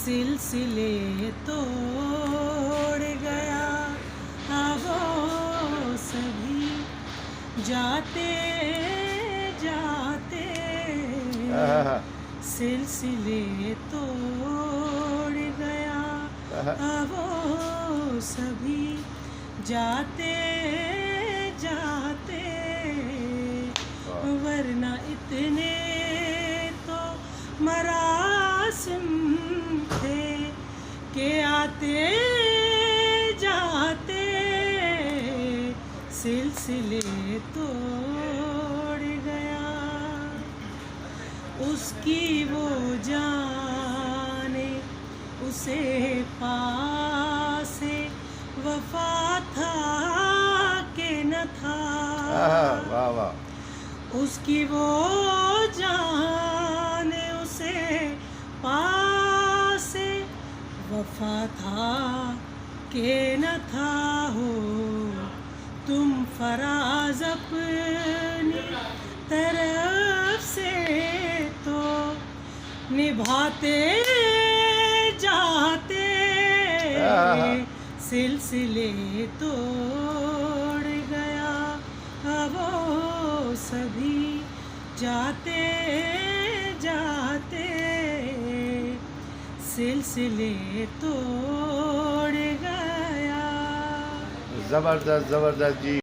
सिलसिले तोड़ गया। अब वो सभी जाते जाते सिलसिले तोड़ गया। अब वो सभी जाते जाते, वरना इतने तो मरासिम थे के आते जाते सिलसिले तोड़ गया। उसकी वो जाने उसे पासे वफा था के न था। वाह वाह। उसकी वो जाने उसे पासे वफा था के न था। हो तुम फराज अपनी तरफ से तो निभाते जाते सिलसिले तोड़ गया। अब वो सभी जाते जाते सिलसिले तोड़ गया। जबरदस्त जबरदस्त जी।